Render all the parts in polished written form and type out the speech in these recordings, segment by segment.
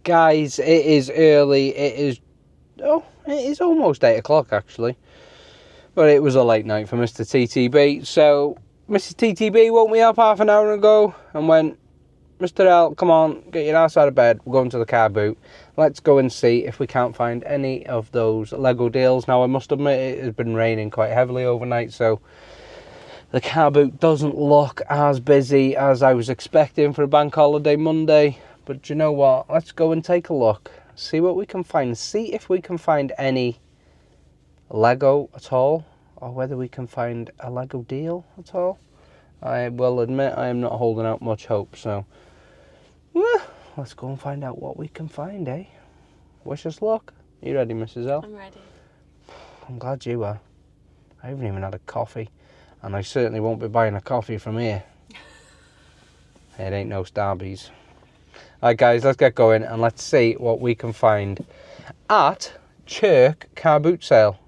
Guys, it is early. It is almost 8 o'clock actually. But it was a late night for Mr. TTB. So Mr. TTB woke me up half an hour ago and went, Mr. L, come on, get your ass out of bed. We're going to the car boot. Let's go and see if we can't find any of those Lego deals. Now, I must admit, it has been raining quite heavily overnight, so the car boot doesn't look as busy as I was expecting for a bank holiday Monday. But you know what? Let's go and take a look. See what we can find. See if we can find any Lego at all, or whether we can find a Lego deal at all. I will admit I am not holding out much hope, so let's go and find out what we can find, eh? Wish us luck. Are you ready, Mrs. L? I'm ready. I'm glad you are. I haven't even had a coffee, and I certainly won't be buying a coffee from here. It ain't no Starbucks. Alright guys, let's get going and let's see what we can find at Chirk car boot sale,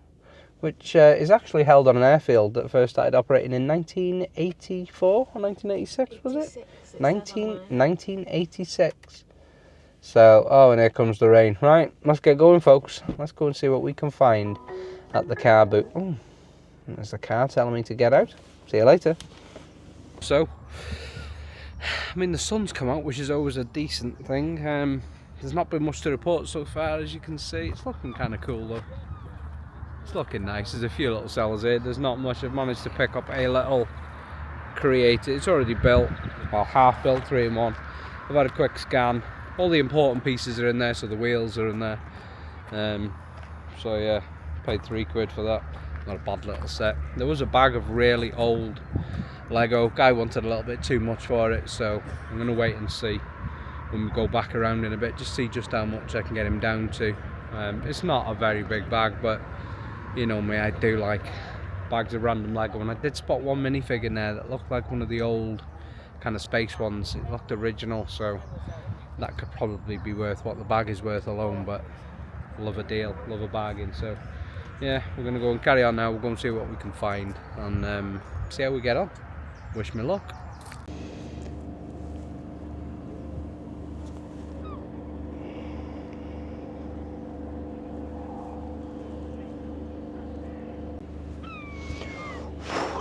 which is actually held on an airfield that first started operating in 1984 or 1986, was it? 1986. So, oh, and here comes the rain. Right, let's get going, folks. Let's go and see what we can find at the car boot. Oh, there's the car telling me to get out. See you later. So, I mean, the sun's come out, which is always a decent thing. There's not been much to report so far, as you can see. It's looking kind of cool, though. It's looking nice. There's a few little cells here. There's not much. I've managed to pick up a little creator. It's already built, well, half built, 3 in 1. I've had a quick scan. All the important pieces are in there, so the wheels are in there. So yeah, paid £3 for that. Not a bad little set. There was a bag of really old Lego. Guy wanted a little bit too much for it, so I'm going to wait and see when we go back around in a bit, just see just how much I can get him down to. It's not a very big bag, but you know me, I do like bags of random Lego, and I did spot one minifig in there that looked like one of the old kind of space ones. It looked original, so that could probably be worth what the bag is worth alone, but love a deal, love a bargain. So yeah, we're going to go and carry on now. We'll go and see what we can find and see how we get on. Wish me luck.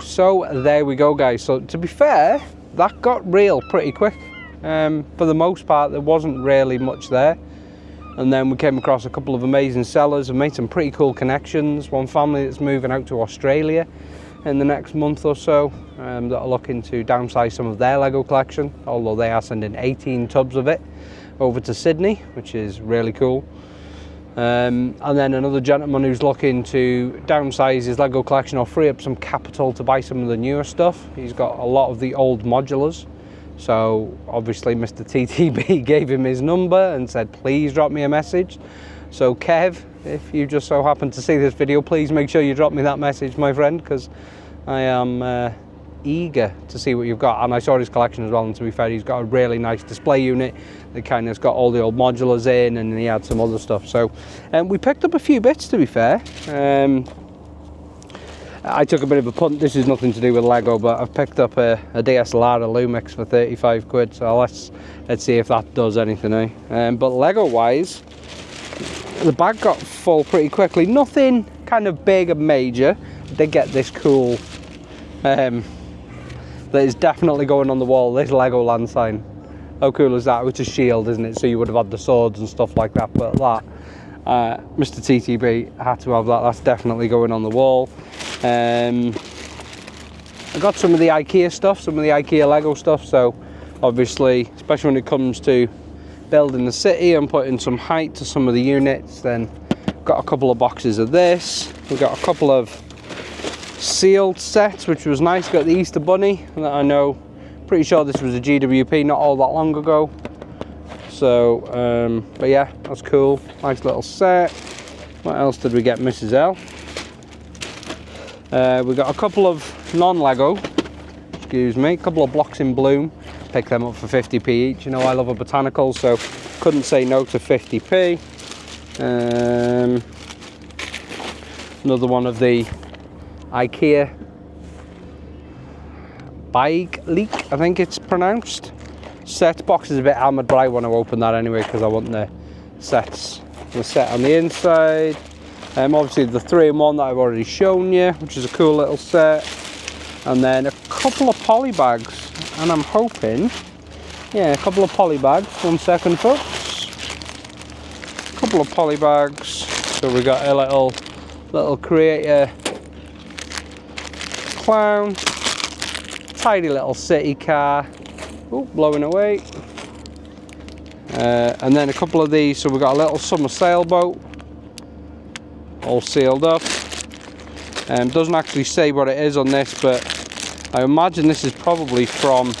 So there we go, guys. So to be fair, that got real pretty quick. For the most part, there wasn't really much there. And then we came across a couple of amazing sellers and made some pretty cool connections. One family that's moving out to Australia in the next month or so, that are looking to downsize some of their Lego collection, although they are sending 18 tubs of it over to Sydney, which is really cool. And then another gentleman who's looking to downsize his Lego collection or free up some capital to buy some of the newer stuff. He's got a lot of the old modulars. So obviously Mr. TTB gave him his number and said, please drop me a message. So Kev, if you just so happen to see this video, please make sure you drop me that message, my friend, because I am eager to see what you've got. And I saw his collection as well, and to be fair, he's got a really nice display unit that kind of's got all the old modulars in, and he had some other stuff. So we picked up a few bits, to be fair. I took a bit of a punt. This is nothing to do with Lego, but I've picked up a DSLR, a Lumix for £35, so let's see if that does anything, eh? But Lego wise, the bag got full pretty quickly. Nothing kind of big and major. I did get this cool that is definitely going on the wall, this Legoland sign. How cool is that? It's a shield, isn't it? So you would have had the swords and stuff like that, but that Mr. TTB had to have that. That's definitely going on the wall. I got some of the IKEA stuff, some of the IKEA Lego stuff, so obviously, especially when it comes to building the city and putting some height to some of the units, then got a couple of boxes of this. We got a couple of sealed sets, which was nice. Got the Easter Bunny, that I know, pretty sure this was a GWP not all that long ago. So, but yeah, that's cool. Nice little set. What else did we get, Mrs. L? We got a couple of non-Lego, excuse me, a couple of blocks in bloom. Picked them up for 50p each. You know I love a botanical, so couldn't say no to 50p. Another one of the IKEA Bike Leak, I think it's pronounced. set. Box is a bit hammered, but I want to open that anyway because I want the set on the inside. Obviously the 3-in-1 that I've already shown you, which is a cool little set. And then a couple of poly bags, and I'm hoping, yeah, a couple of poly bags. 1 second, folks. A couple of poly bags. So we got a little creator clown, tidy little city car. Oh, blowing away. And then a couple of these. So we got a little summer sailboat, all sealed up. Doesn't actually say what it is on this, but I imagine this is probably from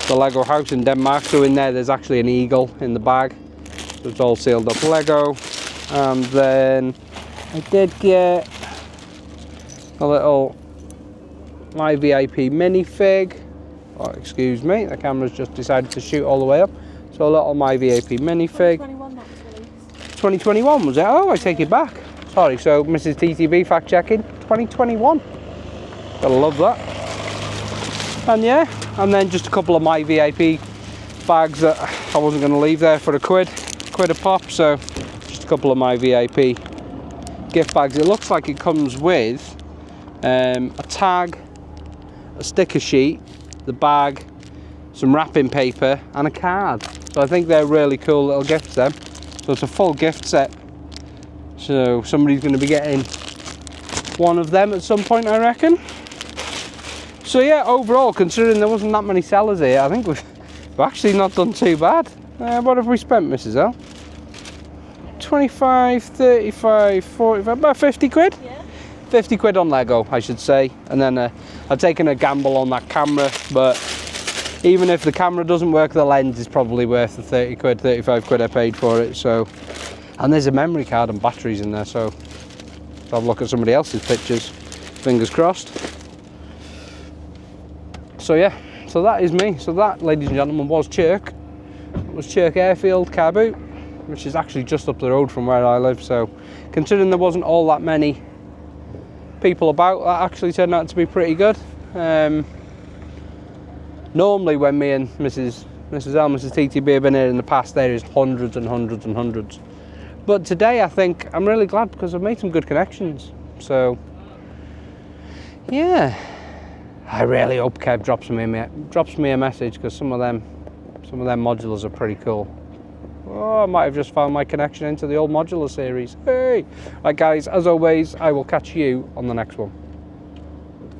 the Lego house in Denmark. So in there's actually an eagle in the bag. So it's all sealed up Lego. And then I did get a little My VIP minifig. Oh, excuse me, the camera's just decided to shoot all the way up. So a little My VIP minifig. 2021 that was released. 2021 was it? Oh, I take it back. Sorry, so Mrs. TTB fact checking. 2021. Gotta love that. And yeah, and then just a couple of My VIP bags that I wasn't going to leave there for a quid a pop. So just a couple of My VIP gift bags. It looks like it comes with a tag, a sticker sheet, the bag, some wrapping paper and a card. So I think they're really cool little gifts then. So it's a full gift set. So somebody's going to be getting one of them at some point, I reckon. So yeah, overall, considering there wasn't that many sellers here, I think we've actually not done too bad. What have we spent, Mrs. L? 25, 35, 45, about 50 quid? Yeah. 50 quid on Lego, I should say. And then I've taken a gamble on that camera, but even if the camera doesn't work, the lens is probably worth the 30 quid, 35 quid I paid for it. So, and there's a memory card and batteries in there, so let's have a look at somebody else's pictures. Fingers crossed. So yeah, so that is me. So that, ladies and gentlemen, was Chirk. It was Chirk Airfield car boot, which is actually just up the road from where I live. So considering there wasn't all that many people about, that actually turned out to be pretty good. Normally when me and Mrs. L, Mrs. TTB have been here in the past, there is hundreds and hundreds and hundreds. But today I think I'm really glad because I've made some good connections. So yeah, I really hope Kev drops me a message because some of them modulars are pretty cool. Oh, I might have just found my connection into the old modular series. Hey! Right guys, as always, I will catch you on the next one.